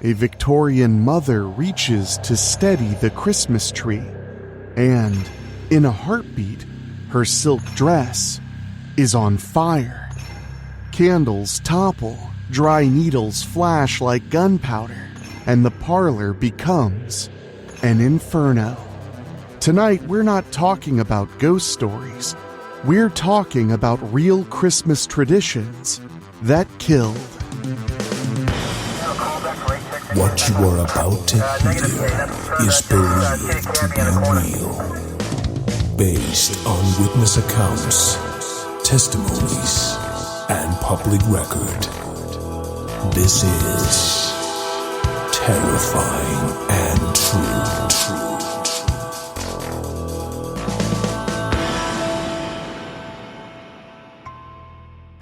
A Victorian mother reaches to steady the Christmas tree, and, in a heartbeat, her silk dress is on fire. Candles topple, dry needles flash like gunpowder, and the parlor becomes an inferno. Tonight, we're not talking about ghost stories. We're talking about real Christmas traditions that killed. What you are about to hear is believed to be real, based on witness accounts, testimonies, and public record. This is terrifying and true.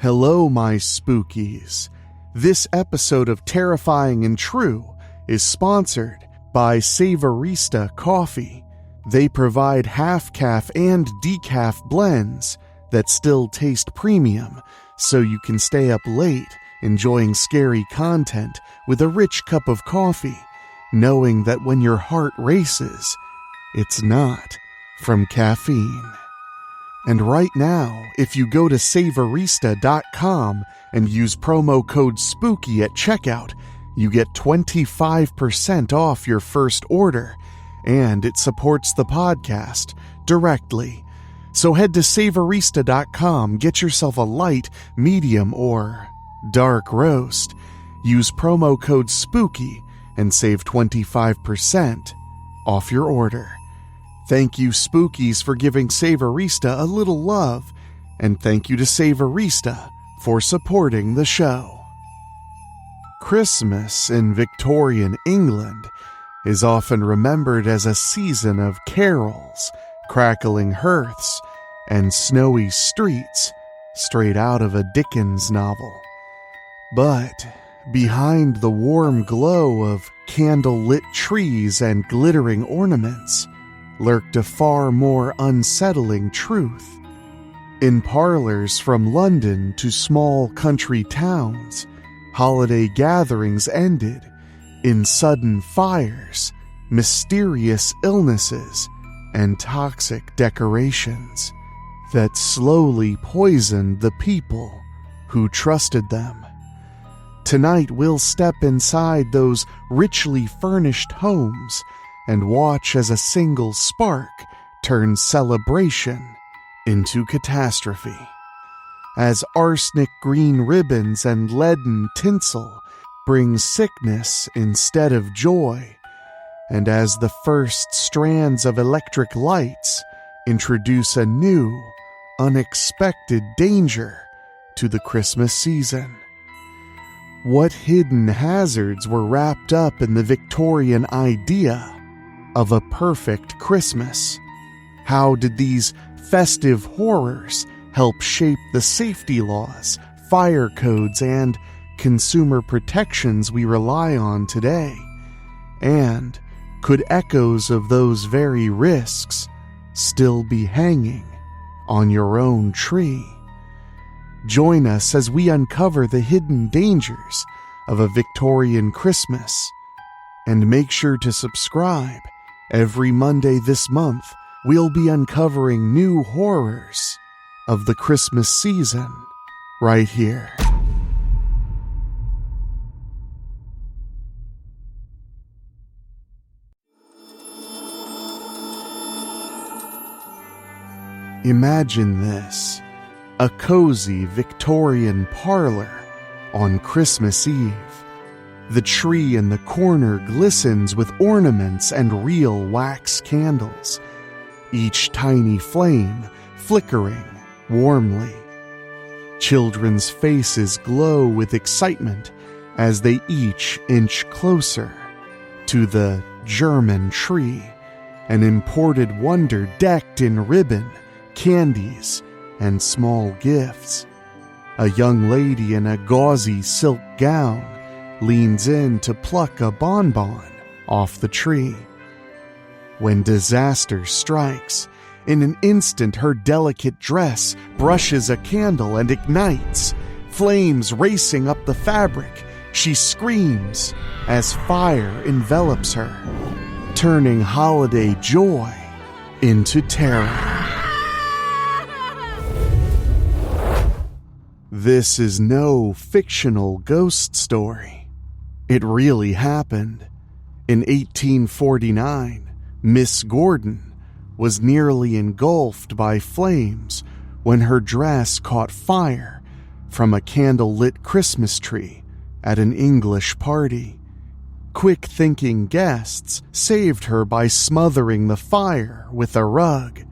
Hello, my spookies. This episode of Terrifying and True is sponsored by Savorista Coffee. They provide half-calf and decaf blends that still taste premium, so you can stay up late enjoying scary content with a rich cup of coffee, knowing that when your heart races, it's not from caffeine. And right now, if you go to Savorista.com and use promo code SPOOKY at checkout, you get 25% off your first order, and it supports the podcast directly. So head to Savorista.com, get yourself a light, medium, or dark roast. Use promo code SPOOKY and save 25% off your order. Thank you, Spookies, for giving Savorista a little love, and thank you to Savorista for supporting the show. Christmas in Victorian England is often remembered as a season of carols, crackling hearths, and snowy streets straight out of a Dickens novel. But behind the warm glow of candlelit trees and glittering ornaments lurked a far more unsettling truth. In parlors from London to small country towns, holiday gatherings ended in sudden fires, mysterious illnesses, and toxic decorations that slowly poisoned the people who trusted them. Tonight we'll step inside those richly furnished homes and watch as a single spark turns celebration into catastrophe. As arsenic green ribbons and leaden tinsel bring sickness instead of joy, and as the first strands of electric lights introduce a new, unexpected danger to the Christmas season. What hidden hazards were wrapped up in the Victorian idea of a perfect Christmas? How did these festive horrors help shape the safety laws, fire codes, and consumer protections we rely on today? And could echoes of those very risks still be hanging on your own tree? Join us as we uncover the hidden dangers of a Victorian Christmas. And make sure to subscribe. Every Monday this month, we'll be uncovering new horrors of the Christmas season right here. Imagine this, a cozy Victorian parlor on Christmas Eve. The tree in the corner glistens with ornaments and real wax candles, each tiny flame flickering warmly. Children's faces glow with excitement as they each inch closer to the German tree, an imported wonder decked in ribbon, candies, and small gifts. A young lady in a gauzy silk gown leans in to pluck a bonbon off the tree. When disaster strikes, in an instant her delicate dress brushes a candle and ignites, flames racing up the fabric, She screams as fire envelops her, turning holiday joy into terror. This is no fictional ghost story. It really happened. In 1849, Miss Gordon was nearly engulfed by flames when her dress caught fire from a candlelit Christmas tree at an English party. Quick-thinking guests saved her by smothering the fire with a rug,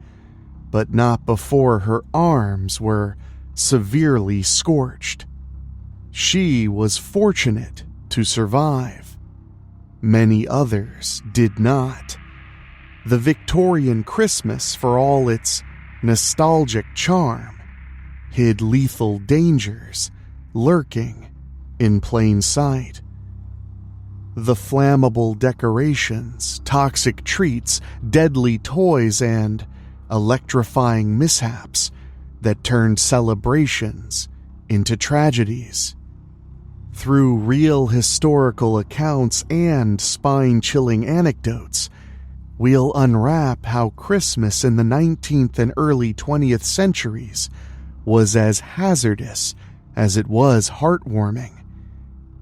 but not before her arms were severely scorched. She was fortunate to survive. Many others did not. The Victorian Christmas, for all its nostalgic charm, hid lethal dangers lurking in plain sight. The flammable decorations, toxic treats, deadly toys, and electrifying mishaps that turned celebrations into tragedies. Through real historical accounts and spine-chilling anecdotes, we'll unwrap how Christmas in the 19th and early 20th centuries was as hazardous as it was heartwarming.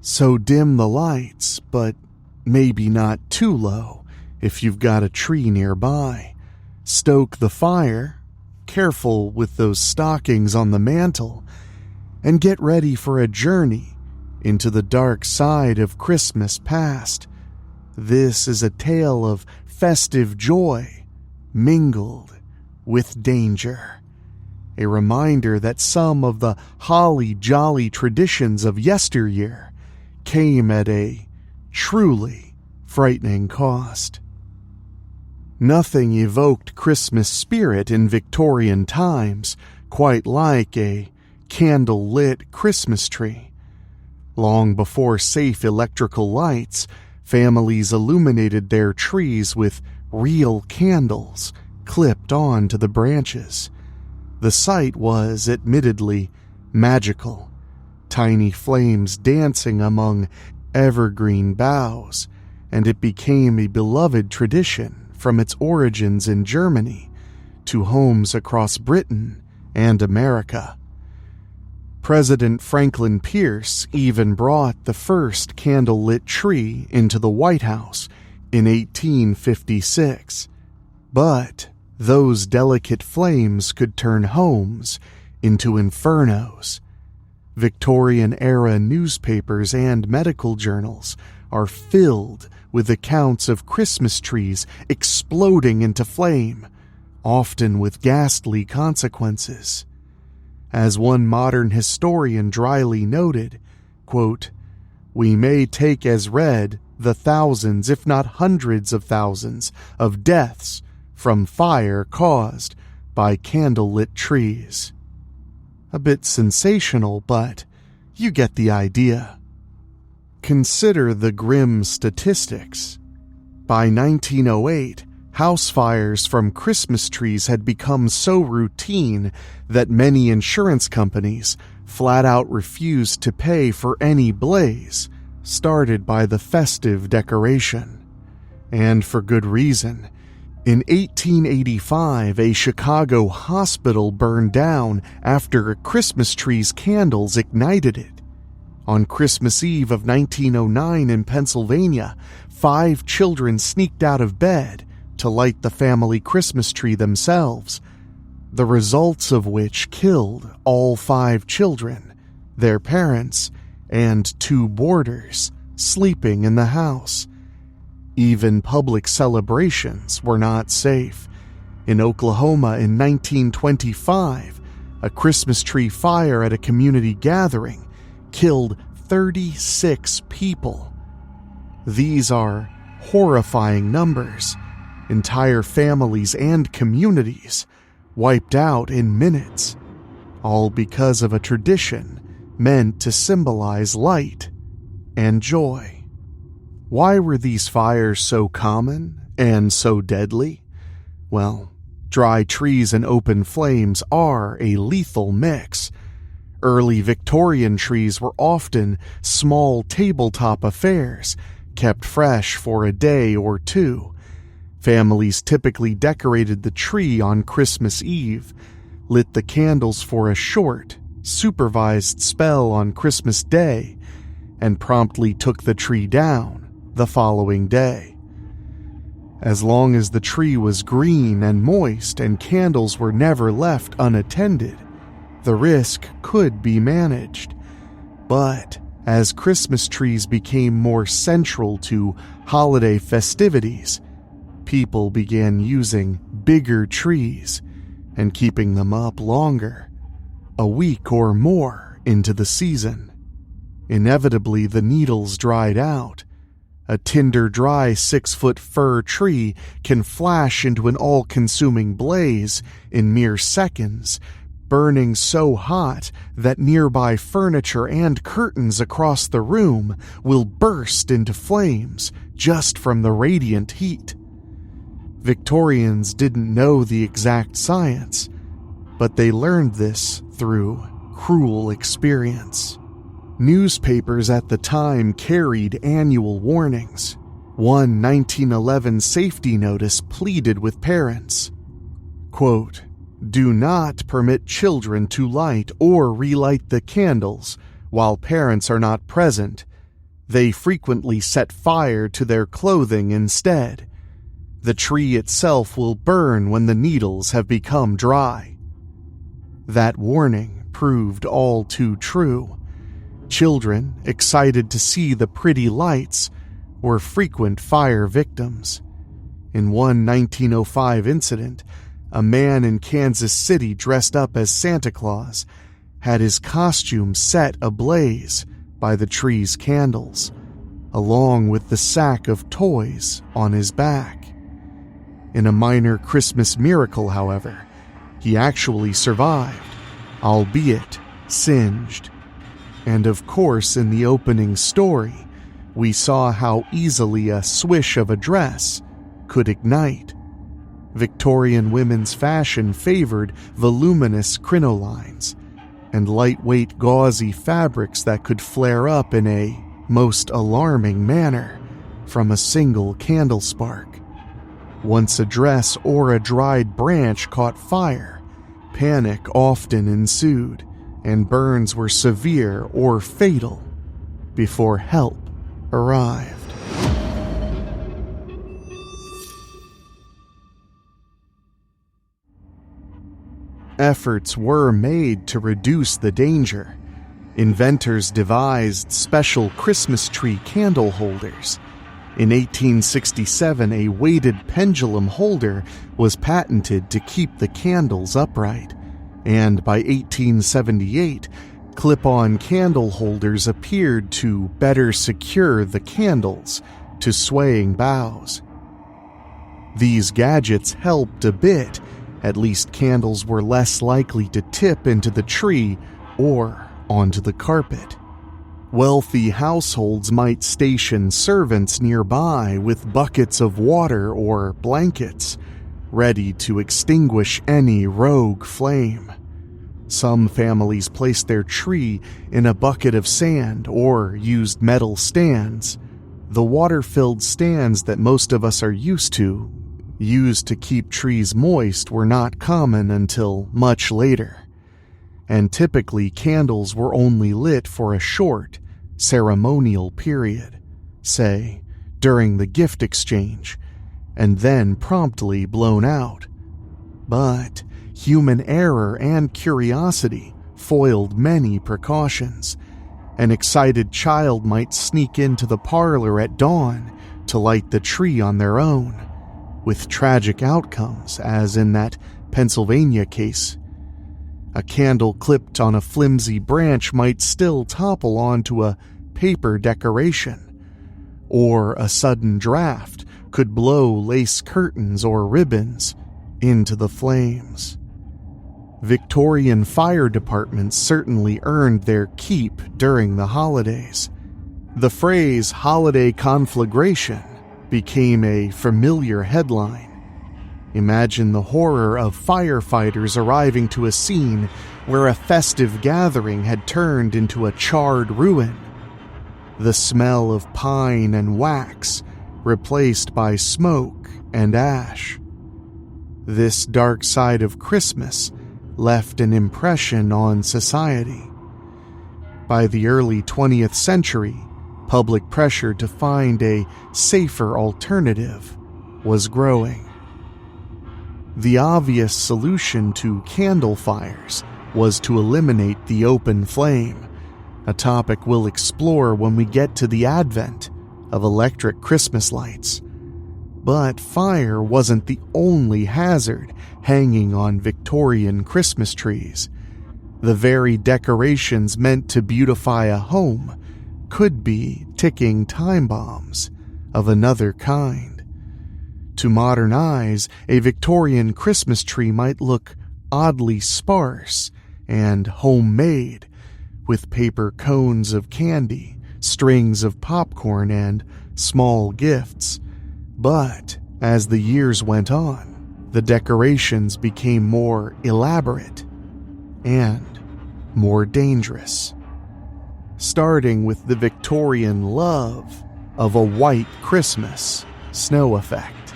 So dim the lights, but maybe not too low if you've got a tree nearby. Stoke the fire, careful with those stockings on the mantle, and get ready for a journey into the dark side of Christmas past. This is a tale of festive joy mingled with danger. A reminder that some of the holly jolly traditions of yesteryear came at a truly frightening cost. Nothing evoked Christmas spirit in Victorian times quite like a candle-lit Christmas tree. Long before safe electrical lights, families illuminated their trees with real candles clipped onto the branches. The sight was admittedly magical, tiny flames dancing among evergreen boughs, and it became a beloved tradition from its origins in Germany to homes across Britain and America. President Franklin Pierce even brought the first candlelit tree into the White House in 1856. But those delicate flames could turn homes into infernos. Victorian-era newspapers and medical journals are filled with accounts of Christmas trees exploding into flame, often with ghastly consequences. As one modern historian dryly noted, quote, "We may take as read the thousands, if not hundreds of thousands, of deaths from fire caused by candlelit trees." A bit sensational, but you get the idea. Consider the grim statistics. By 1908, house fires from Christmas trees had become so routine that many insurance companies flat out refused to pay for any blaze started by the festive decoration. And for good reason. In 1885, a Chicago hospital burned down after a Christmas tree's candles ignited it. On Christmas Eve of 1909 in Pennsylvania, 5 children sneaked out of bed to light the family Christmas tree themselves, the results of which killed all 5 children, their parents, and 2 boarders sleeping in the house. Even public celebrations were not safe. In Oklahoma in 1925, a Christmas tree fire at a community gathering killed 36 people. These are horrifying numbers. Entire families and communities wiped out in minutes, all because of a tradition meant to symbolize light and joy. Why were these fires so common and so deadly? Well, dry trees and open flames are a lethal mix. Early Victorian trees were often small tabletop affairs, kept fresh for a day or two. Families typically decorated the tree on Christmas Eve, lit the candles for a short, supervised spell on Christmas Day, and promptly took the tree down the following day. As long as the tree was green and moist and candles were never left unattended, the risk could be managed. But as Christmas trees became more central to holiday festivities, people began using bigger trees and keeping them up longer, a week or more into the season. Inevitably, the needles dried out. A tinder-dry 6-foot fir tree can flash into an all-consuming blaze in mere seconds, burning so hot that nearby furniture and curtains across the room will burst into flames just from the radiant heat. Victorians didn't know the exact science, but they learned this through cruel experience. Newspapers at the time carried annual warnings. One 1911 safety notice pleaded with parents, quote, "Do not permit children to light or relight the candles while parents are not present. They frequently set fire to their clothing instead. The tree itself will burn when the needles have become dry." That warning proved all too true. Children, excited to see the pretty lights, were frequent fire victims. In one 1905 incident, a man in Kansas City dressed up as Santa Claus had his costume set ablaze by the tree's candles, along with the sack of toys on his back. In a minor Christmas miracle, however, he actually survived, albeit singed. And of course, in the opening story, we saw how easily a swish of a dress could ignite. Victorian women's fashion favored voluminous crinolines and lightweight gauzy fabrics that could flare up in a most alarming manner from a single candle spark. Once a dress or a dried branch caught fire, panic often ensued, and burns were severe or fatal before help arrived. Efforts were made to reduce the danger. Inventors devised special Christmas tree candle holders. In 1867, a weighted pendulum holder was patented to keep the candles upright, and by 1878, clip-on candle holders appeared to better secure the candles to swaying boughs. These gadgets helped a bit. At least candles were less likely to tip into the tree or onto the carpet. Wealthy households might station servants nearby with buckets of water or blankets, ready to extinguish any rogue flame. Some families placed their tree in a bucket of sand or used metal stands. The water-filled stands that most of us are used to keep trees moist, were not common until much later. And typically candles were only lit for a short, ceremonial period, say, during the gift exchange, and then promptly blown out. But human error and curiosity foiled many precautions. An excited child might sneak into the parlor at dawn to light the tree on their own, with tragic outcomes, as in that Pennsylvania case. A candle clipped on a flimsy branch might still topple onto a paper decoration, or a sudden draft could blow lace curtains or ribbons into the flames. Victorian fire departments certainly earned their keep during the holidays. The phrase holiday conflagration became a familiar headline. Imagine the horror of firefighters arriving to a scene where a festive gathering had turned into a charred ruin. The smell of pine and wax replaced by smoke and ash. This dark side of Christmas left an impression on society. By the early 20th century, public pressure to find a safer alternative was growing. The obvious solution to candle fires was to eliminate the open flame, a topic we'll explore when we get to the advent of electric Christmas lights. But fire wasn't the only hazard hanging on Victorian Christmas trees. The very decorations meant to beautify a home could be ticking time bombs of another kind. To modern eyes, a Victorian Christmas tree might look oddly sparse and homemade, with paper cones of candy, strings of popcorn, and small gifts. But as the years went on, the decorations became more elaborate and more dangerous. Starting with the Victorian love of a white Christmas snow effect.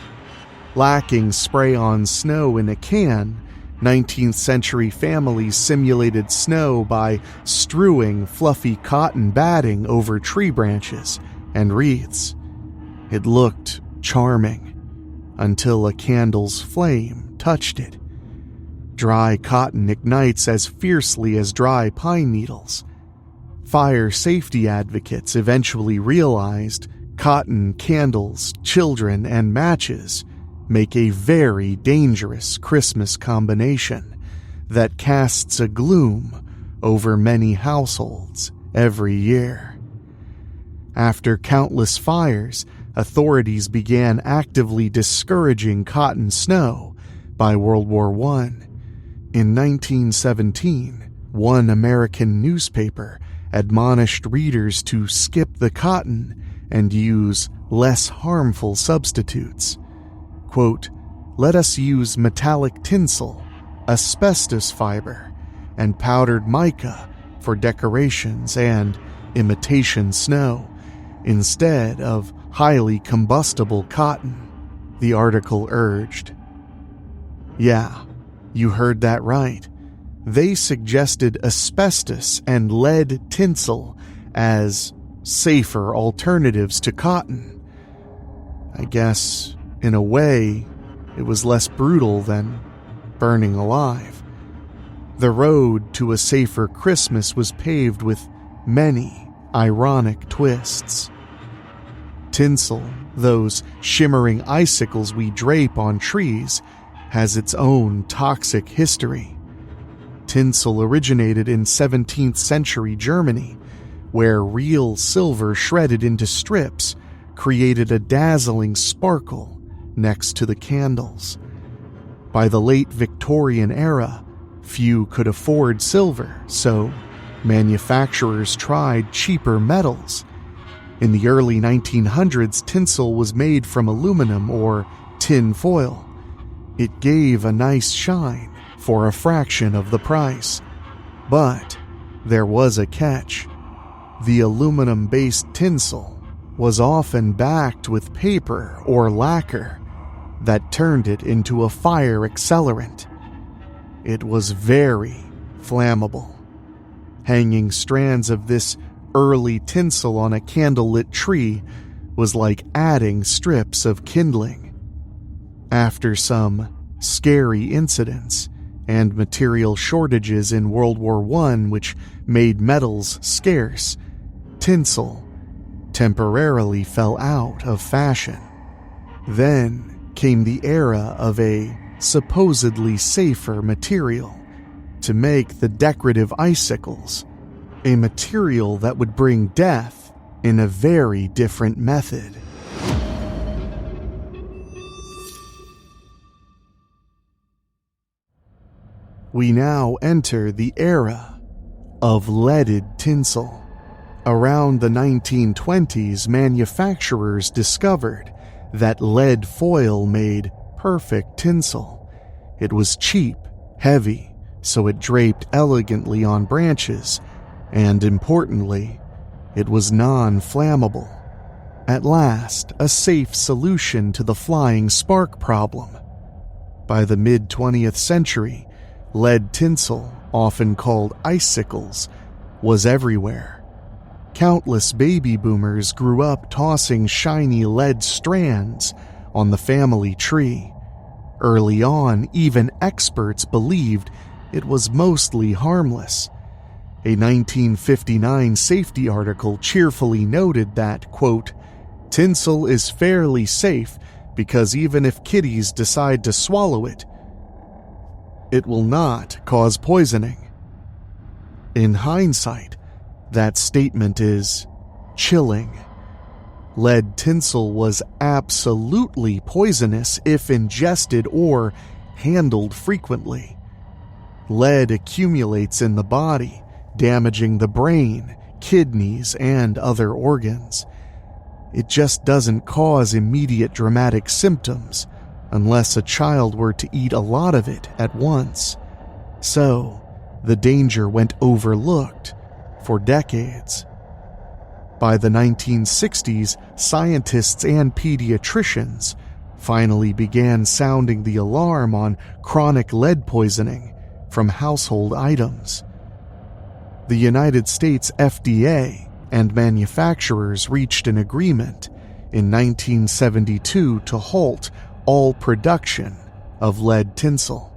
Lacking spray-on snow in a can, 19th century families simulated snow by strewing fluffy cotton batting over tree branches and wreaths. It looked charming until a candle's flame touched it. Dry cotton ignites as fiercely as dry pine needles. Fire safety advocates eventually realized cotton, candles, children, and matches make a very dangerous Christmas combination that casts a gloom over many households every year. After countless fires, authorities began actively discouraging cotton snow by World War I. In 1917, one American newspaper admonished readers to skip the cotton and use less harmful substitutes. Quote, "Let us use metallic tinsel, asbestos fiber, and powdered mica for decorations and imitation snow, instead of highly combustible cotton," the article urged. Yeah, you heard that right. They suggested asbestos and lead tinsel as safer alternatives to cotton. I guess, in a way, it was less brutal than burning alive. The road to a safer Christmas was paved with many ironic twists. Tinsel, those shimmering icicles we drape on trees, has its own toxic history. Tinsel originated in 17th century Germany, where real silver shredded into strips created a dazzling sparkle next to the candles. By the late Victorian era, few could afford silver, so manufacturers tried cheaper metals. In the early 1900s, tinsel was made from aluminum or tin foil. It gave a nice shine for a fraction of the price. But there was a catch. The aluminum-based tinsel was often backed with paper or lacquer that turned it into a fire accelerant. It was very flammable. Hanging strands of this early tinsel on a candlelit tree was like adding strips of kindling. After some scary incidents and material shortages in World War I, which made metals scarce, tinsel temporarily fell out of fashion. Then came the era of a supposedly safer material to make the decorative icicles, a material that would bring death in a very different method. We now enter the era of leaded tinsel. Around the 1920s, manufacturers discovered that lead foil made perfect tinsel. It was cheap, heavy, so it draped elegantly on branches, and importantly, it was non-flammable. At last, a safe solution to the flying spark problem. By the mid-20th century, lead tinsel, often called icicles, was everywhere. Countless baby boomers grew up tossing shiny lead strands on the family tree. Early on, even experts believed it was mostly harmless. A 1959 safety article cheerfully noted that, quote, "Tinsel is fairly safe because even if kiddies decide to swallow it, it will not cause poisoning." In hindsight, that statement is chilling. Lead tinsel was absolutely poisonous if ingested or handled frequently. Lead accumulates in the body, damaging the brain, kidneys, and other organs. It just doesn't cause immediate dramatic symptoms unless a child were to eat a lot of it at once. So, the danger went overlooked for decades. By the 1960s, scientists and pediatricians finally began sounding the alarm on chronic lead poisoning from household items. The United States FDA and manufacturers reached an agreement in 1972 to halt all production of lead tinsel.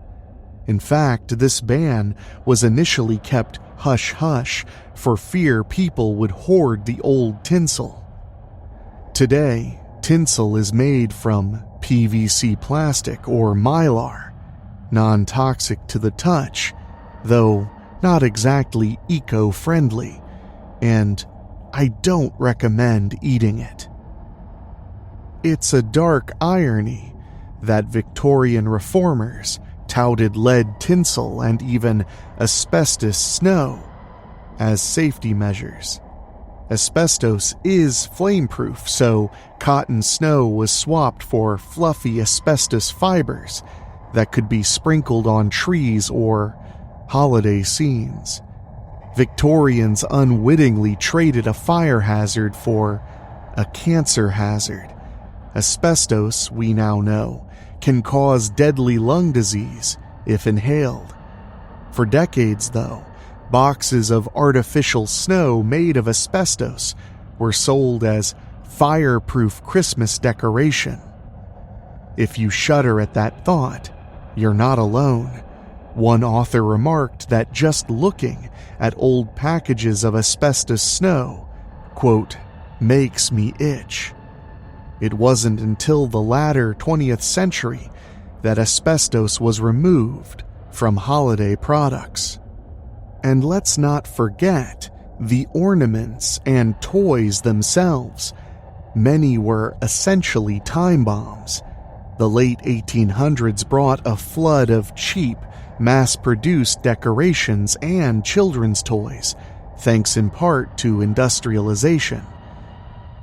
In fact, this ban was initially kept hush-hush for fear people would hoard the old tinsel. Today, tinsel is made from PVC plastic or mylar, non-toxic to the touch, though not exactly eco-friendly, and I don't recommend eating it. It's a dark irony that Victorian reformers touted lead tinsel and even asbestos snow as safety measures. Asbestos is flameproof, so cotton snow was swapped for fluffy asbestos fibers that could be sprinkled on trees or holiday scenes. Victorians unwittingly traded a fire hazard for a cancer hazard. Asbestos, we now know, can cause deadly lung disease if inhaled. For decades, though, boxes of artificial snow made of asbestos were sold as fireproof Christmas decoration. If you shudder at that thought, you're not alone. One author remarked that just looking at old packages of asbestos snow, quote, makes me itch. It wasn't until the latter 20th century that asbestos was removed from holiday products. And let's not forget the ornaments and toys themselves. Many were essentially time bombs. The late 1800s brought a flood of cheap, mass-produced decorations and children's toys, thanks in part to industrialization.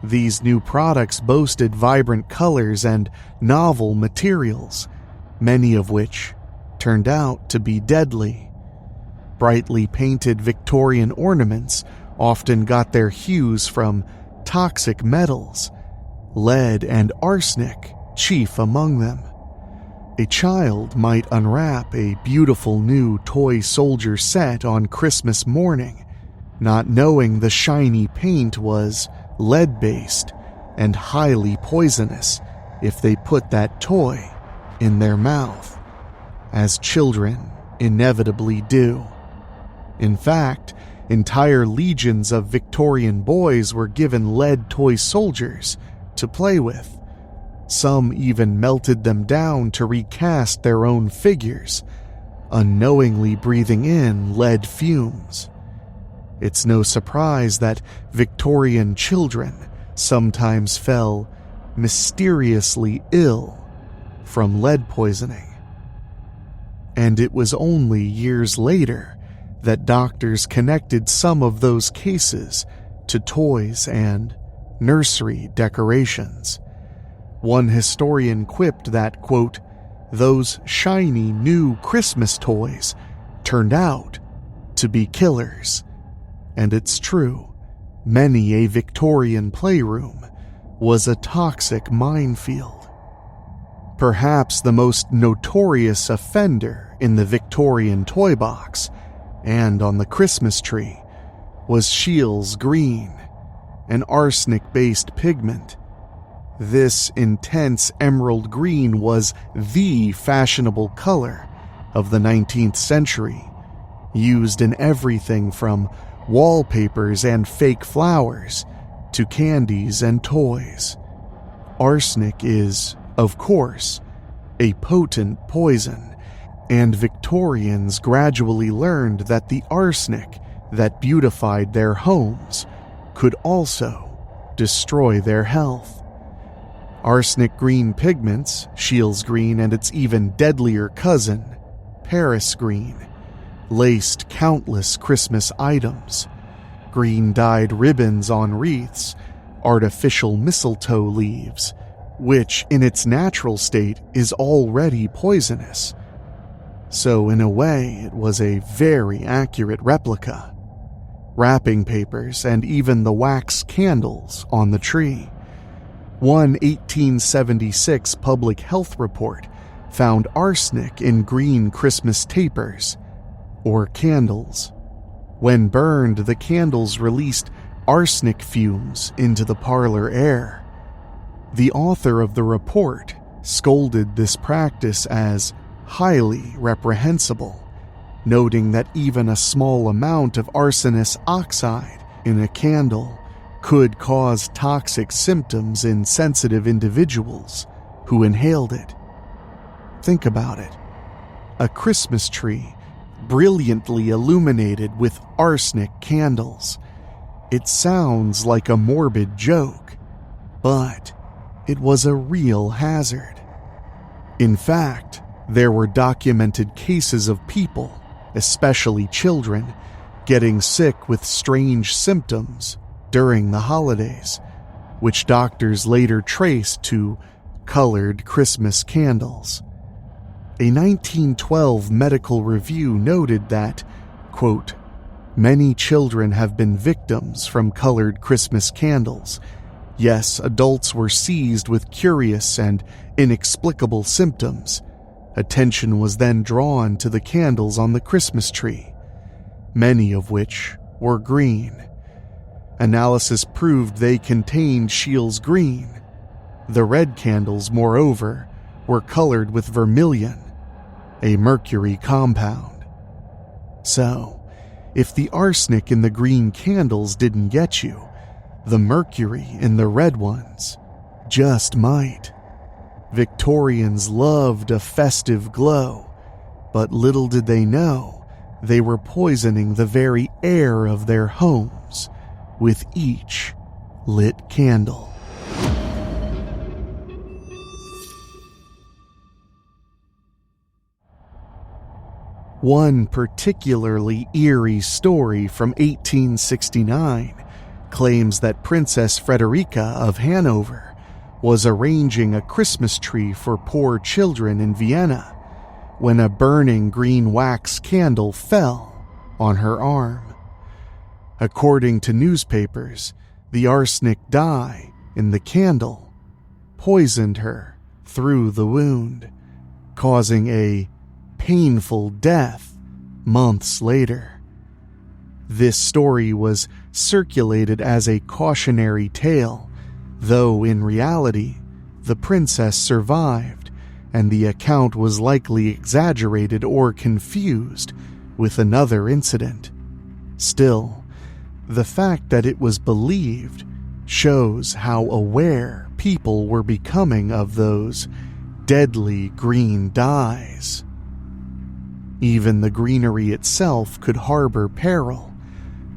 These new products boasted vibrant colors and novel materials, many of which turned out to be deadly. Brightly painted Victorian ornaments often got their hues from toxic metals, lead and arsenic chief among them. A child might unwrap a beautiful new toy soldier set on Christmas morning, not knowing the shiny paint was lead-based and highly poisonous if they put that toy in their mouth, as children inevitably do. In fact, entire legions of Victorian boys were given lead toy soldiers to play with. Some even melted them down to recast their own figures, unknowingly breathing in lead fumes. It's no surprise that Victorian children sometimes fell mysteriously ill from lead poisoning. And it was only years later that doctors connected some of those cases to toys and nursery decorations. One historian quipped that, quote, those shiny new Christmas toys turned out to be killers. And it's true, many a Victorian playroom was a toxic minefield. Perhaps the most notorious offender in the Victorian toy box and on the Christmas tree was Scheele's Green, an arsenic-based pigment. This intense emerald green was the fashionable color of the 19th century, used in everything from wallpapers and fake flowers to candies and toys. Arsenic is, of course, a potent poison, and Victorians gradually learned that the arsenic that beautified their homes could also destroy their health. Arsenic green pigments, Scheele's Green and its even deadlier cousin, Paris Green, laced countless Christmas items: green-dyed ribbons on wreaths, artificial mistletoe leaves, which in its natural state is already poisonous. So in a way, it was a very accurate replica. Wrapping papers and even the wax candles on the tree. One 1876 public health report found arsenic in green Christmas tapers, or candles. When burned, the candles released arsenic fumes into the parlor air. The author of the report scolded this practice as highly reprehensible, noting that even a small amount of arsenous oxide in a candle could cause toxic symptoms in sensitive individuals who inhaled it. Think about it. A Christmas tree brilliantly illuminated with arsenic candles. It sounds like a morbid joke, but it was a real hazard. In fact, there were documented cases of people, especially children, getting sick with strange symptoms during the holidays, which doctors later traced to colored Christmas candles. A 1912 medical review noted that, quote, "Many children have been victims from colored Christmas candles. Yes, adults were seized with curious and inexplicable symptoms. Attention was then drawn to the candles on the Christmas tree, many of which were green. Analysis proved they contained Scheele's Green. The red candles, moreover, were colored with vermilion, a mercury compound. So, if the arsenic in the green candles didn't get you, the mercury in the red ones just might. Victorians loved a festive glow, but little did they know they were poisoning the very air of their homes with each lit candle. One particularly eerie story from 1869 claims that Princess Frederica of Hanover was arranging a Christmas tree for poor children in Vienna when a burning green wax candle fell on her arm. According to newspapers, the arsenic dye in the candle poisoned her through the wound, causing a painful death months later. This story was circulated as a cautionary tale, though in reality, the princess survived, and the account was likely exaggerated or confused with another incident. Still, the fact that it was believed shows how aware people were becoming of those deadly green dyes. Even the greenery itself could harbor peril.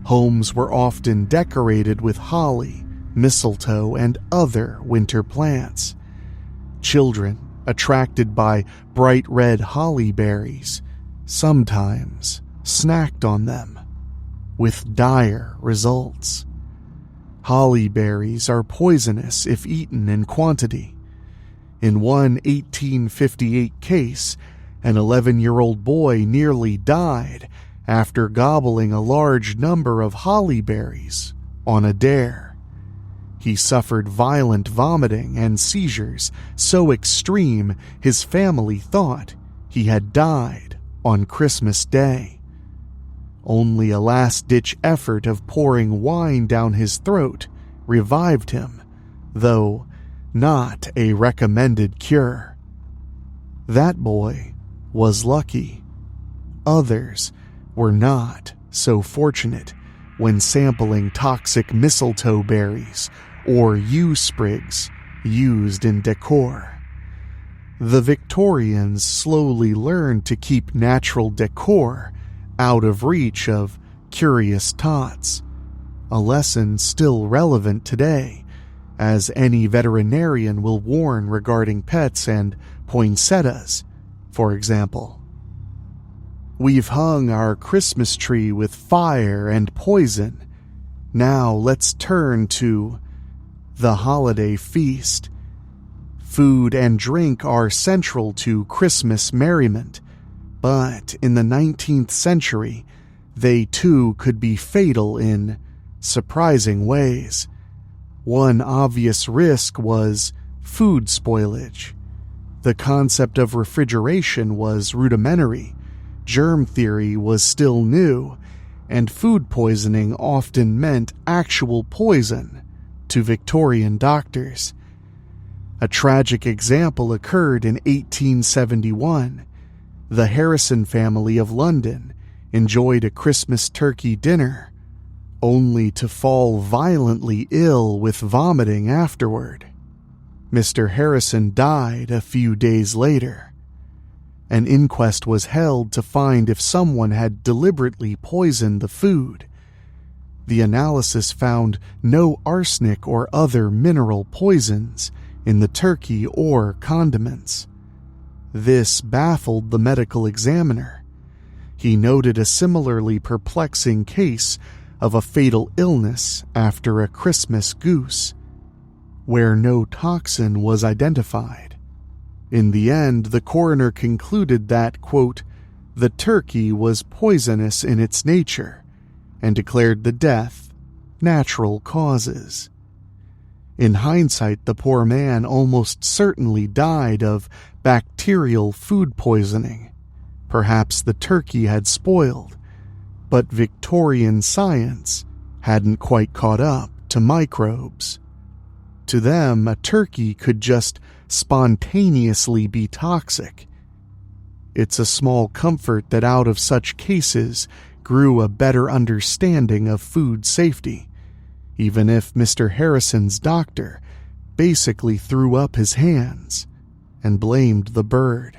Homes were often decorated with holly, mistletoe, and other winter plants. Children, attracted by bright red holly berries, sometimes snacked on them, with dire results. Holly berries are poisonous if eaten in quantity. In one 1858 case, An 11-year-old boy nearly died after gobbling a large number of holly berries on a dare. He suffered violent vomiting and seizures so extreme his family thought he had died on Christmas Day. Only a last-ditch effort of pouring wine down his throat revived him, though not a recommended cure. That boy was lucky. Others were not so fortunate when sampling toxic mistletoe berries or yew sprigs used in decor. The Victorians slowly learned to keep natural decor out of reach of curious tots, a lesson still relevant today, as any veterinarian will warn regarding pets and poinsettias, for example. We've hung our Christmas tree with fire and poison. Now let's turn to the holiday feast. Food and drink are central to Christmas merriment, but in the 19th century, they too could be fatal in surprising ways. One obvious risk was food spoilage. The concept of refrigeration was rudimentary, germ theory was still new, and food poisoning often meant actual poison to Victorian doctors. A tragic example occurred in 1871. The Harrison family of London enjoyed a Christmas turkey dinner, only to fall violently ill with vomiting afterward. Mr. Harrison died a few days later. An inquest was held to find if someone had deliberately poisoned the food. The analysis found no arsenic or other mineral poisons in the turkey or condiments. This baffled the medical examiner. He noted a similarly perplexing case of a fatal illness after a Christmas goose, where no toxin was identified. In the end, the coroner concluded that, quote, the turkey was poisonous in its nature, and declared the death natural causes. In hindsight, the poor man almost certainly died of bacterial food poisoning. Perhaps the turkey had spoiled, but Victorian science hadn't quite caught up to microbes. To them, a turkey could just spontaneously be toxic. It's a small comfort that out of such cases grew a better understanding of food safety, even if Mr. Harrison's doctor basically threw up his hands and blamed the bird.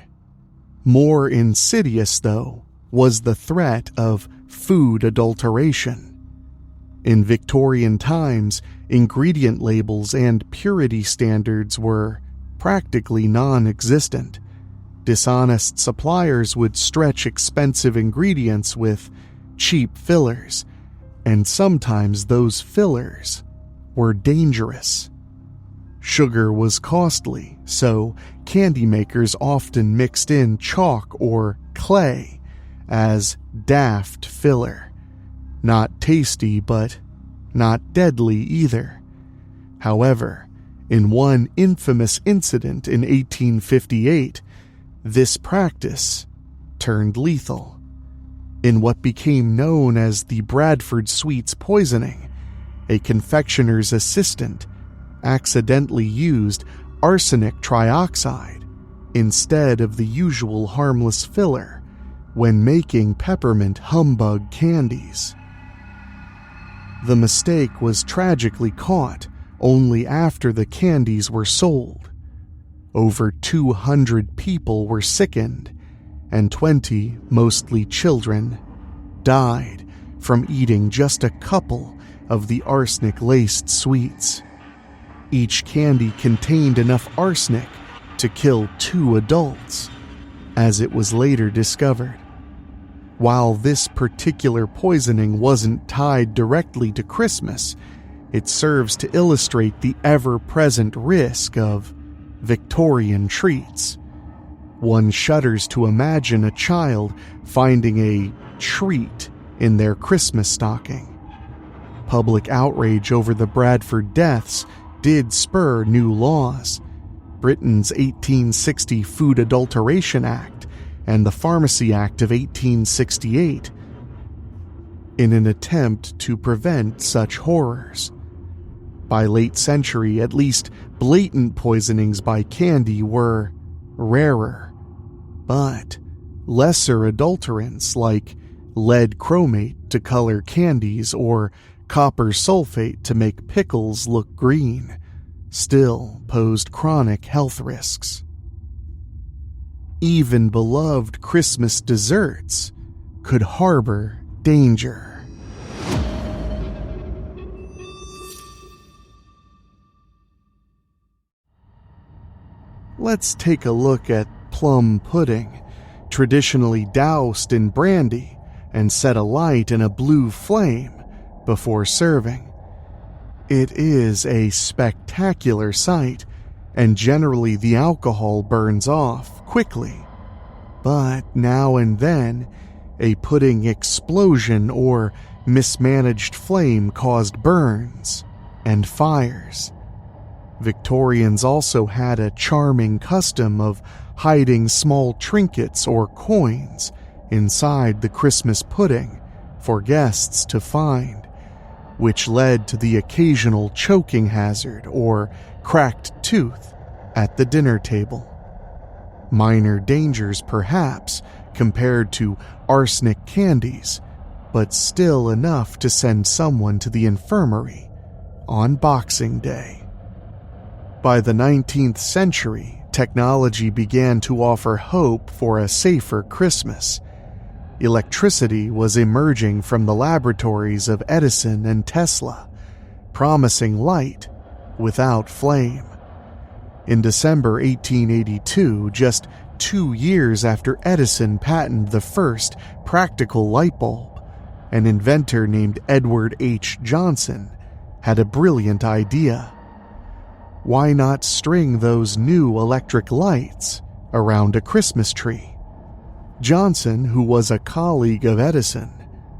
More insidious, though, was the threat of food adulteration. In Victorian times, ingredient labels and purity standards were practically non-existent. Dishonest suppliers would stretch expensive ingredients with cheap fillers, and sometimes those fillers were dangerous. Sugar was costly, so candy makers often mixed in chalk or clay as daft filler. Not tasty, but not deadly either. However, in one infamous incident in 1858, this practice turned lethal. In what became known as the Bradford Sweets poisoning, a confectioner's assistant accidentally used arsenic trioxide instead of the usual harmless filler when making peppermint humbug candies. The mistake was tragically caught only after the candies were sold. Over 200 people were sickened, and 20, mostly children, died from eating just a couple of the arsenic-laced sweets. Each candy contained enough arsenic to kill 2 adults, as it was later discovered. While this particular poisoning wasn't tied directly to Christmas, it serves to illustrate the ever-present risk of Victorian treats. One shudders to imagine a child finding a treat in their Christmas stocking. Public outrage over the Bradford deaths did spur new laws. Britain's 1860 Food Adulteration Act and the Pharmacy Act of 1868, in an attempt to prevent such horrors. By late century, at least blatant poisonings by candy were rarer, but lesser adulterants like lead chromate to color candies or copper sulfate to make pickles look green still posed chronic health risks. Even beloved Christmas desserts could harbor danger. Let's take a look at plum pudding, traditionally doused in brandy and set alight in a blue flame before serving. It is a spectacular sight, and generally the alcohol burns off quickly. But now and then, a pudding explosion or mismanaged flame caused burns and fires. Victorians also had a charming custom of hiding small trinkets or coins inside the Christmas pudding for guests to find, which led to the occasional choking hazard or cracked tooth at the dinner table. Minor dangers, perhaps, compared to arsenic candies, but still enough to send someone to the infirmary on Boxing Day. By the 19th century, technology began to offer hope for a safer Christmas. Electricity was emerging from the laboratories of Edison and Tesla, promising light without flame. In December 1882, just 2 years after Edison patented the first practical light bulb, an inventor named Edward H. Johnson had a brilliant idea. Why not string those new electric lights around a Christmas tree? Johnson, who was a colleague of Edison,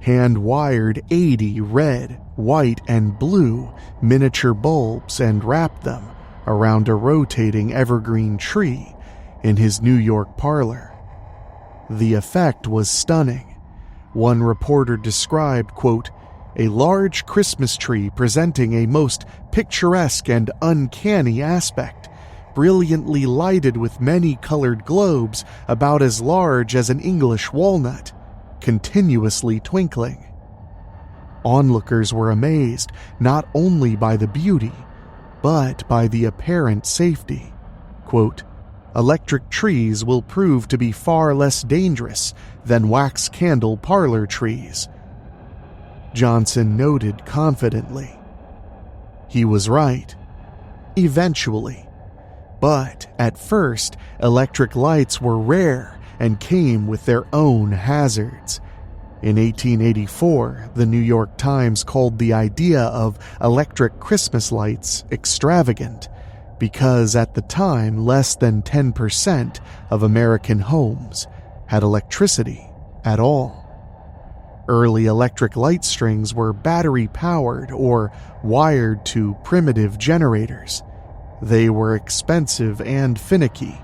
hand-wired 80 red, white, and blue miniature bulbs and wrapped them around a rotating evergreen tree in his New York parlor. The effect was stunning. One reporter described, quote, "a large Christmas tree presenting a most picturesque and uncanny aspect, brilliantly lighted with many colored globes about as large as an English walnut, continuously twinkling." Onlookers were amazed not only by the beauty, but by the apparent safety. Quote, "Electric trees will prove to be far less dangerous than wax candle parlor trees," Johnson noted confidently. He was right. Eventually. But at first, electric lights were rare and came with their own hazards. In 1884, the New York Times called the idea of electric Christmas lights extravagant because at the time less than 10% of American homes had electricity at all. Early electric light strings were battery-powered or wired to primitive generators. They were expensive and finicky.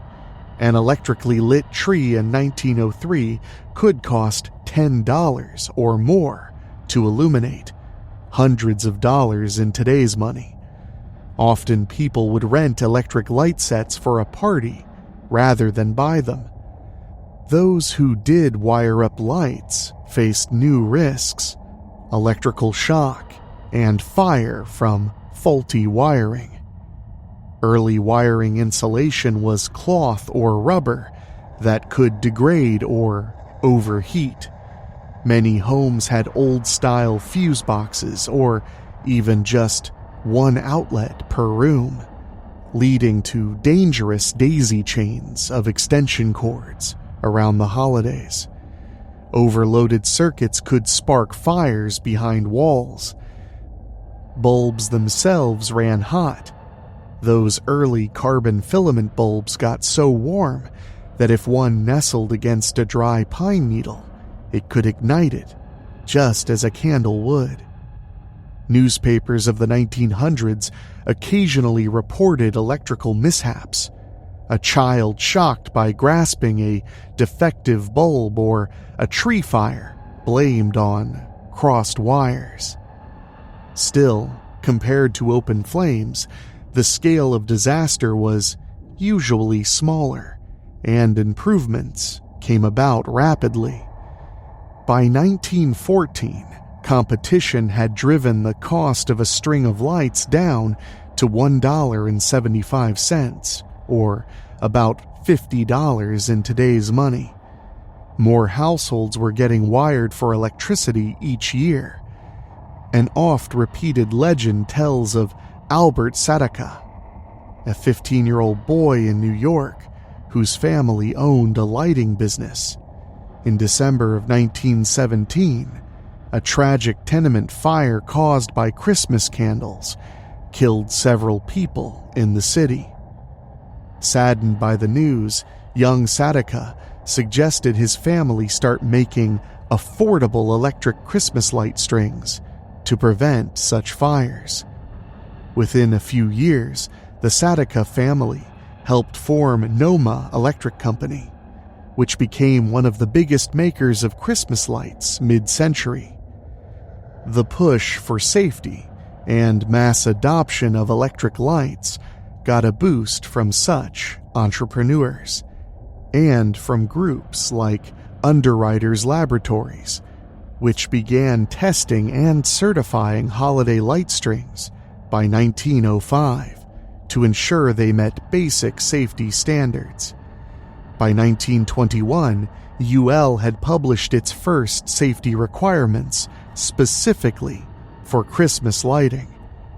An electrically lit tree in 1903 could cost $10 or more to illuminate, hundreds of dollars in today's money. Often people would rent electric light sets for a party rather than buy them. Those who did wire up lights faced new risks: electrical shock and fire from faulty wiring. Early wiring insulation was cloth or rubber that could degrade or overheat. Many homes had old-style fuse boxes or even just one outlet per room, leading to dangerous daisy chains of extension cords around the holidays. Overloaded circuits could spark fires behind walls. Bulbs themselves ran hot. Those early carbon filament bulbs got so warm that if one nestled against a dry pine needle, it could ignite it, just as a candle would. Newspapers of the 1900s occasionally reported electrical mishaps. A child shocked by grasping a defective bulb or a tree fire blamed on crossed wires. Still, compared to open flames, the scale of disaster was usually smaller, and improvements came about rapidly. By 1914, competition had driven the cost of a string of lights down to $1.75, or about $50 in today's money. More households were getting wired for electricity each year. An oft-repeated legend tells of Albert Sadaka, a 15-year-old boy in New York whose family owned a lighting business. In December of 1917, a tragic tenement fire caused by Christmas candles killed several people in the city. Saddened by the news, young Sadaka suggested his family start making affordable electric Christmas light strings to prevent such fires. Within a few years, the Sadaka family helped form Noma Electric Company, which became one of the biggest makers of Christmas lights mid-century. The push for safety and mass adoption of electric lights got a boost from such entrepreneurs, and from groups like Underwriters Laboratories, which began testing and certifying holiday light strings by 1905 to ensure they met basic safety standards. By 1921, UL had published its first safety requirements specifically for Christmas lighting,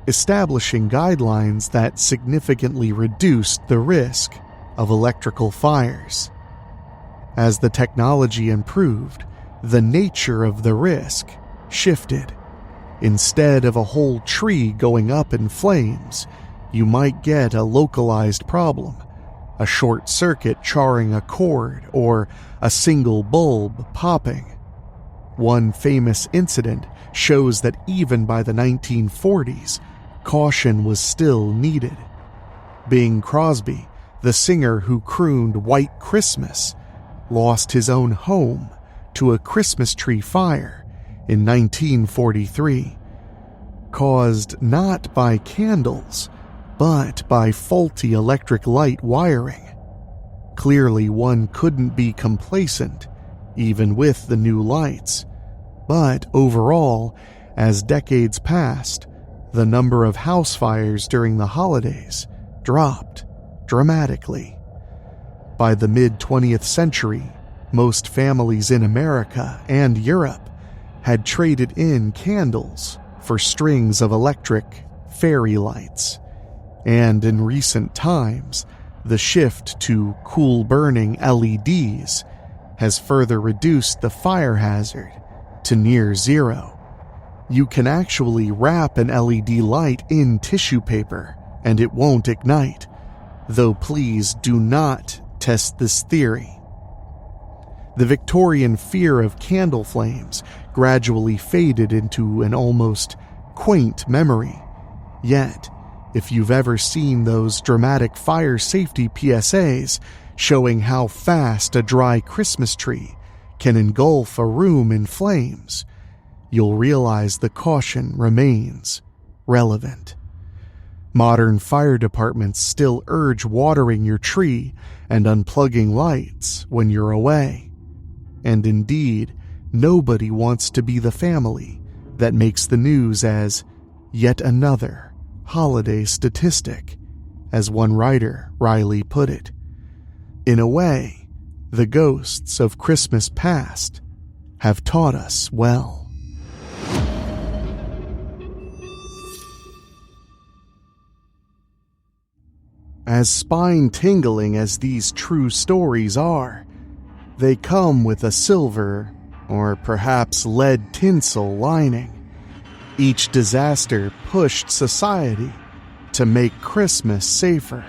establishing guidelines that significantly reduced the risk of electrical fires. As the technology improved, the nature of the risk shifted. Instead of a whole tree going up in flames, you might get a localized problem, a short circuit charring a cord or a single bulb popping. One famous incident shows that even by the 1940s, caution was still needed. Bing Crosby, the singer who crooned White Christmas, lost his own home to a Christmas tree fire in 1943, caused not by candles, but by faulty electric light wiring. Clearly, one couldn't be complacent, even with the new lights. But overall, as decades passed, the number of house fires during the holidays dropped dramatically. By the mid-20th century, most families in America and Europe had traded in candles for strings of electric fairy lights. And in recent times, the shift to cool-burning LEDs has further reduced the fire hazard to near zero. You can actually wrap an LED light in tissue paper and it won't ignite, though please do not test this theory. The Victorian fear of candle flames gradually faded into an almost quaint memory. Yet, if you've ever seen those dramatic fire safety PSAs showing how fast a dry Christmas tree can engulf a room in flames, you'll realize the caution remains relevant. Modern fire departments still urge watering your tree and unplugging lights when you're away. And indeed, nobody wants to be the family that makes the news as yet another holiday statistic, as one writer wryly put it. In a way, the ghosts of Christmas past have taught us well. As spine-tingling as these true stories are, they come with a silver, or perhaps lead tinsel lining. Each disaster pushed society to make Christmas safer.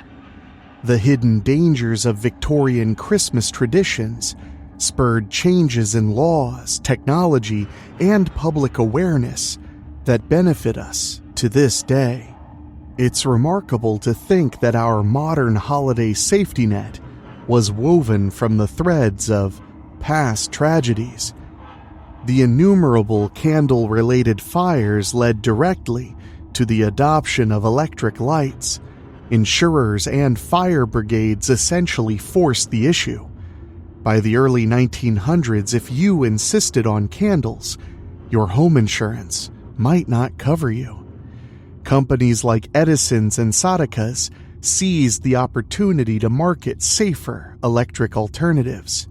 The hidden dangers of Victorian Christmas traditions spurred changes in laws, technology, and public awareness that benefit us to this day. It's remarkable to think that our modern holiday safety net was woven from the threads of past tragedies. The innumerable candle-related fires led directly to the adoption of electric lights. Insurers and fire brigades essentially forced the issue. By the early 1900s, if you insisted on candles, your home insurance might not cover you. Companies like Edison's and Sadeka's seized the opportunity to market safer electric alternatives.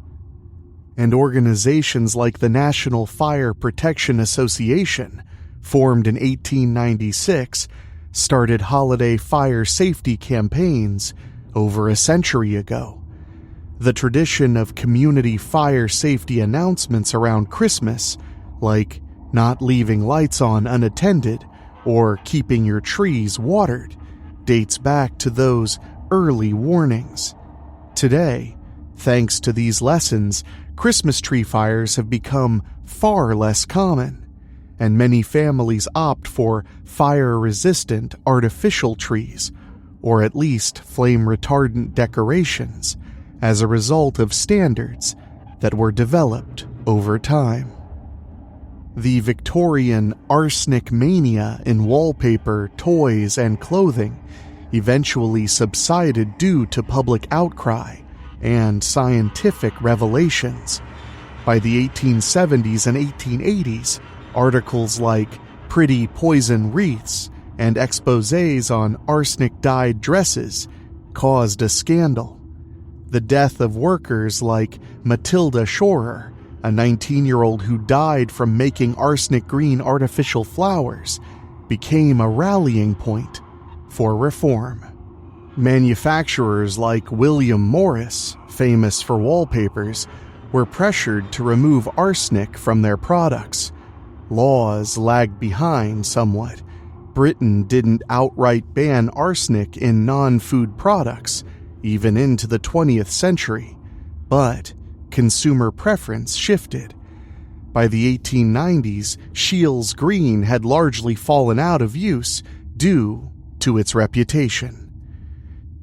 And organizations like the National Fire Protection Association, formed in 1896, started holiday fire safety campaigns over a century ago. The tradition of community fire safety announcements around Christmas, like not leaving lights on unattended or keeping your trees watered, dates back to those early warnings. Today, thanks to these lessons, Christmas tree fires have become far less common, and many families opt for fire-resistant artificial trees, or at least flame-retardant decorations, as a result of standards that were developed over time. The Victorian arsenic mania in wallpaper, toys, and clothing eventually subsided due to public outcry and scientific revelations. By the 1870s and 1880s, articles like Pretty Poison Wreaths and exposés on arsenic-dyed dresses caused a scandal. The death of workers like Matilda Schorer, a 19-year-old who died from making arsenic-green artificial flowers, became a rallying point for reform. Manufacturers like William Morris, famous for wallpapers, were pressured to remove arsenic from their products. Laws lagged behind somewhat. Britain didn't outright ban arsenic in non-food products, even into the 20th century, but consumer preference shifted. By the 1890s, Scheele's green had largely fallen out of use due to its reputation.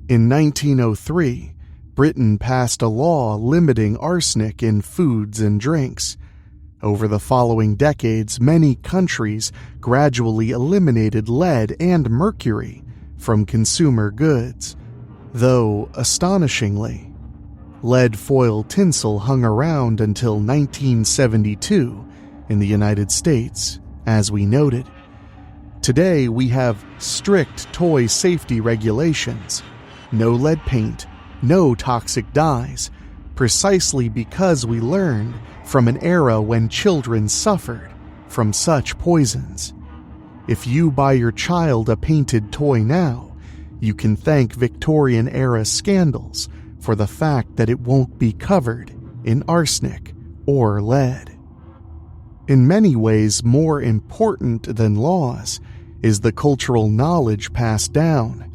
In 1903, Britain passed a law limiting arsenic in foods and drinks. Over the following decades, many countries gradually eliminated lead and mercury from consumer goods, though, astonishingly, lead foil tinsel hung around until 1972 in the United States, as we noted. Today, we have strict toy safety regulations, no lead paint, no toxic dyes, precisely because we learned from an era when children suffered from such poisons. If you buy your child a painted toy now, you can thank Victorian-era scandals for the fact that it won't be covered in arsenic or lead. In many ways, more important than laws is the cultural knowledge passed down.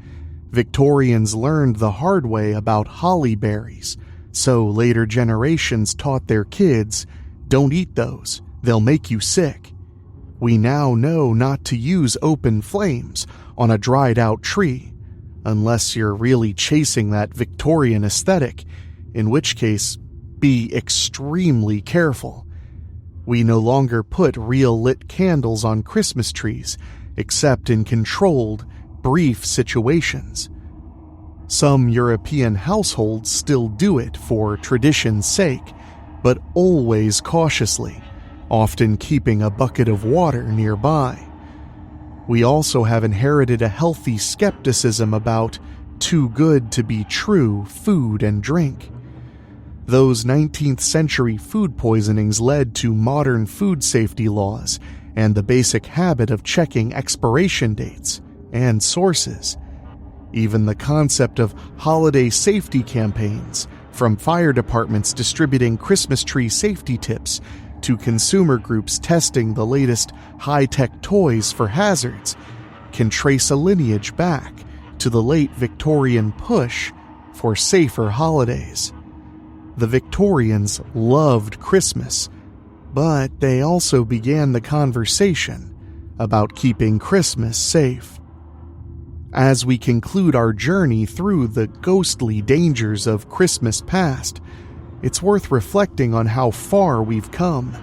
Victorians learned the hard way about holly berries, so later generations taught their kids, don't eat those, they'll make you sick. We now know not to use open flames on a dried-out tree, unless you're really chasing that Victorian aesthetic, in which case, be extremely careful. We no longer put real lit candles on Christmas trees, except in controlled, brief situations. Some European households still do it for tradition's sake, but always cautiously, often keeping a bucket of water nearby. We also have inherited a healthy skepticism about too good to be true food and drink. Those 19th century food poisonings led to modern food safety laws and the basic habit of checking expiration dates and sources. Even the concept of holiday safety campaigns, from fire departments distributing Christmas tree safety tips to consumer groups testing the latest high-tech toys for hazards, can trace a lineage back to the late Victorian push for safer holidays. The Victorians loved Christmas, but they also began the conversation about keeping Christmas safe. As we conclude our journey through the ghostly dangers of Christmas past, it's worth reflecting on how far we've come.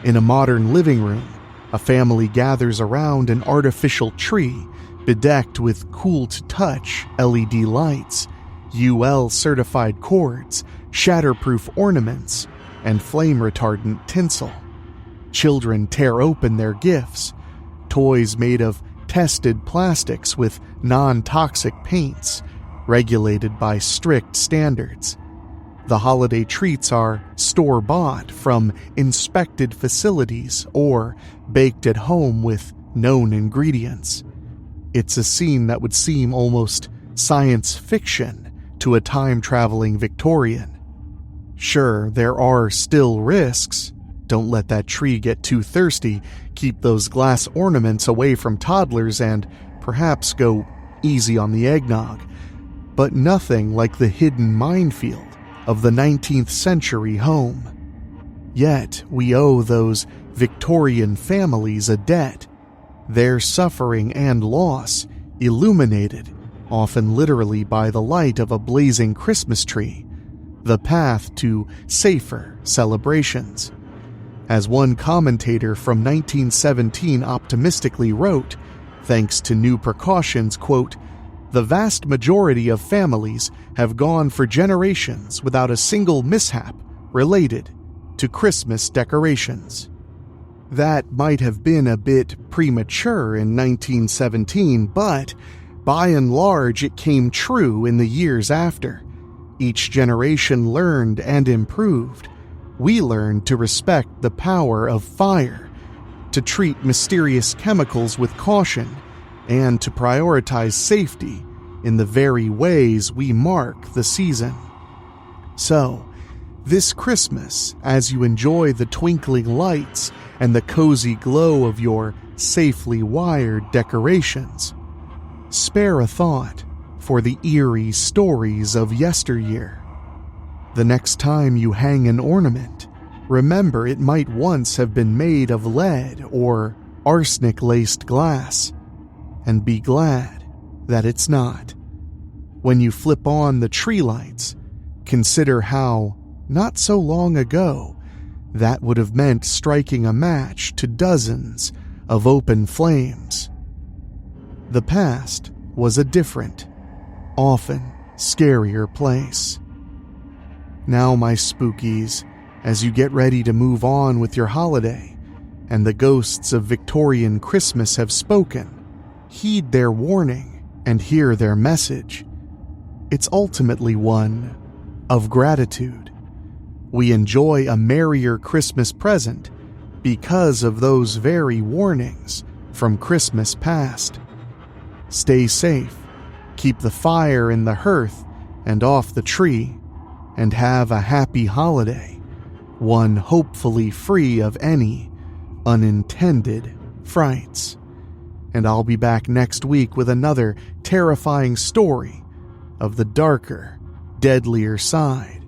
In a modern living room, a family gathers around an artificial tree bedecked with cool-to-touch LED lights, UL-certified cords, shatterproof ornaments, and flame-retardant tinsel. Children tear open their gifts, toys made of tested plastics with non-toxic paints, regulated by strict standards. The holiday treats are store-bought from inspected facilities or baked at home with known ingredients. It's a scene that would seem almost science fiction to a time-traveling Victorian. Sure, there are still risks. Don't let that tree get too thirsty, keep those glass ornaments away from toddlers, and perhaps go easy on the eggnog. But nothing like the hidden minefield of the 19th century home. Yet we owe those Victorian families a debt. Their suffering and loss illuminated, often literally by the light of a blazing Christmas tree, the path to safer celebrations. As one commentator from 1917 optimistically wrote, thanks to new precautions, quote, "The vast majority of families have gone for generations without a single mishap related to Christmas decorations." That might have been a bit premature in 1917, but by and large it came true in the years after. Each generation learned and improved. We learned to respect the power of fire, to treat mysterious chemicals with caution, and to prioritize safety in the very ways we mark the season. So, this Christmas, as you enjoy the twinkling lights and the cozy glow of your safely wired decorations, spare a thought for the eerie stories of yesteryear. The next time you hang an ornament, remember it might once have been made of lead or arsenic-laced glass, and be glad that it's not. When you flip on the tree lights, consider how, not so long ago, that would have meant striking a match to dozens of open flames. The past was a different, often scarier place. Now, my spookies, as you get ready to move on with your holiday, and the ghosts of Victorian Christmas have spoken, heed their warning and hear their message. It's ultimately one of gratitude. We enjoy a merrier Christmas present because of those very warnings from Christmas past. Stay safe, keep the fire in the hearth and off the tree, and have a happy holiday, one hopefully free of any unintended frights. And I'll be back next week with another terrifying story of the darker, deadlier side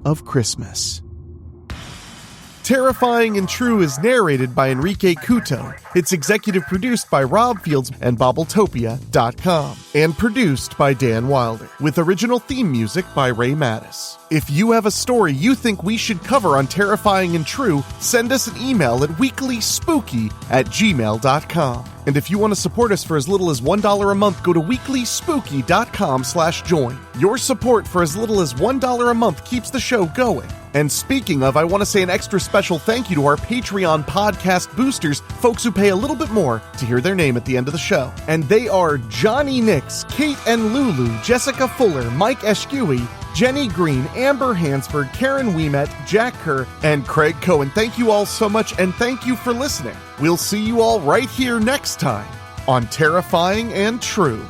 of Christmas. Terrifying and True is narrated by Enrique Couto. It's executive produced by Rob Fields and Bobbletopia.com. And produced by Dan Wilder. With original theme music by Ray Mattis. If you have a story you think we should cover on Terrifying and True, send us an email at weeklyspooky@gmail.com. And if you want to support us for as little as $1 a month, go to weeklyspooky.com/join. Your support for as little as $1 a month keeps the show going. And speaking of, I want to say an extra special thank you to our Patreon podcast boosters, folks who pay a little bit more to hear their name at the end of the show. And they are Johnny Nix, Kate and Lulu, Jessica Fuller, Mike Eschewey, Jenny Green, Amber Hansford, Karen Wiemet, Jack Kerr, and Craig Cohen. Thank you all so much, and thank you for listening. We'll see you all right here next time on Terrifying and True.